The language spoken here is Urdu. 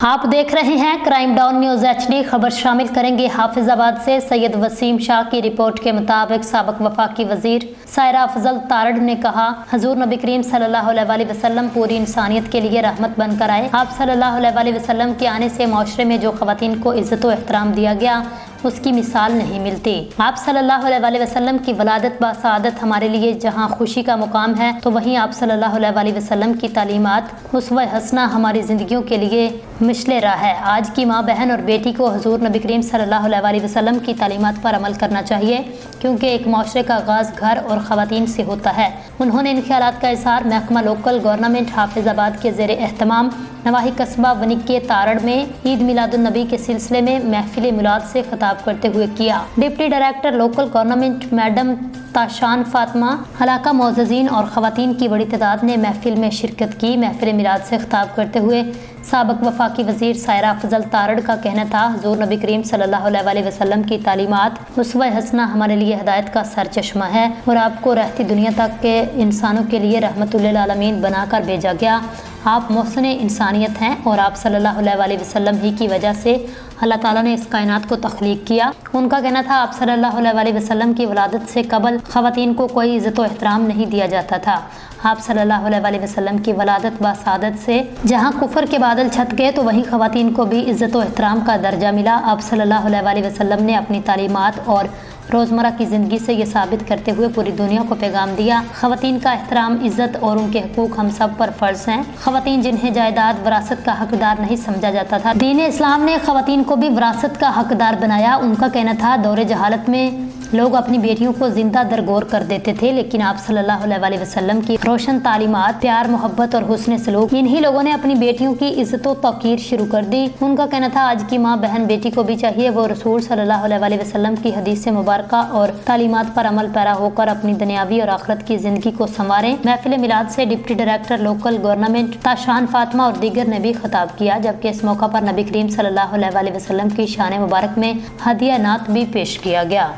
آپ دیکھ رہے ہیں کرائم ڈاؤن نیوز HD۔ خبر شامل کریں گے حافظ آباد سے سید وسیم شاہ کی رپورٹ کے مطابق سابق وفاقی وزیر سائرہ افضل تارڑ نے کہا، حضور نبی کریم صلی اللہ علیہ وآلہ وسلم پوری انسانیت کے لیے رحمت بن کر آئے۔ آپ صلی اللہ علیہ وآلہ وسلم کے آنے سے معاشرے میں جو خواتین کو عزت و احترام دیا گیا اس کی مثال نہیں ملتی۔ آپ صلی اللہ علیہ وآلہ وسلم کی ولادت بسعادت ہمارے لیے جہاں خوشی کا مقام ہے، تو وہیں آپ صلی اللہ علیہ وآلہ وسلم کی تعلیمات اسوہ حسنہ ہماری زندگیوں کے لیے مشل راہ ہے۔ آج کی ماں بہن اور بیٹی کو حضور نبی کریم صلی اللہ علیہ وآلہ وسلم کی تعلیمات پر عمل کرنا چاہیے، کیونکہ ایک معاشرے کا آغاز گھر اور خواتین سے ہوتا ہے۔ انہوں نے ان خیالات کا اظہار محکمہ لوکل گورنمنٹ حافظ آباد کے زیر اہتمام نواحی قصبہ ونکے تارڑ میں عید میلاد النبی کے سلسلے میں محفل میلاد سے خطاب کرتے ہوئے کیا۔ Deputy director local government madam Tashan Fatima, علاقہ معززین اور خواتین کی بڑی تعداد نے محفل میں شرکت کی۔ محفل میلاد سے خطاب کرتے ہوئے سابق وفاقی وزیر سائرہ افضل تارڑ کا کہنا تھا، حضور نبی کریم صلی اللہ علیہ وآلہ وسلم کی تعلیمات اسوہ حسنہ ہمارے لیے ہدایت کا سر چشمہ ہے، اور آپ کو رہتی دنیا تک کے انسانوں کے لیے رحمت للعالمین بنا کر بھیجا گیا۔ آپ محسن انسانیت ہیں، اور آپ صلی اللہ علیہ وآلہ وسلم ہی کی وجہ سے اللہ تعالیٰ نے اس کائنات کو تخلیق کیا۔ ان کا کہنا تھا، آپ صلی اللہ علیہ وآلہ وسلم کی ولادت سے قبل خواتین کو کوئی عزت و احترام نہیں دیا جاتا تھا۔ آپ صلی اللہ علیہ وآلہ وسلم کی ولادت بسعادت سے جہاں کفر کے بادل چھت گئے، تو وہیں خواتین کو بھی عزت و احترام کا درجہ ملا۔ آپ صلی اللہ علیہ وآلہ وسلم نے اپنی تعلیمات اور روزمرہ کی زندگی سے یہ ثابت کرتے ہوئے پوری دنیا کو پیغام دیا، خواتین کا احترام، عزت اور ان کے حقوق ہم سب پر فرض ہیں۔ خواتین جنہیں جائیداد وراثت کا حقدار نہیں سمجھا جاتا تھا، دین اسلام نے خواتین کو بھی وراثت کا حقدار بنایا۔ ان کا کہنا تھا، دور جہالت میں لوگ اپنی بیٹیوں کو زندہ درگور کر دیتے تھے، لیکن آپ صلی اللہ علیہ وآلہ وسلم کی روشن تعلیمات، پیار، محبت اور حسن سلوک، انہی لوگوں نے اپنی بیٹیوں کی عزت و توقیر شروع کر دی۔ ان کا کہنا تھا، آج کی ماں بہن بیٹی کو بھی چاہیے وہ رسول صلی اللہ علیہ وآلہ وسلم کی حدیث مبارکہ اور تعلیمات پر عمل پیرا ہو کر اپنی دنیاوی اور آخرت کی زندگی کو سنواریں۔ محفل میلاد سے deputy director local government Tashan Fatima اور دیگر نے بھی خطاب کیا، جبکہ اس موقع پر نبی کریم صلی اللہ علیہ وآلہ وسلم کی شان مبارک میں ہدیہ نعت بھی پیش کیا گیا۔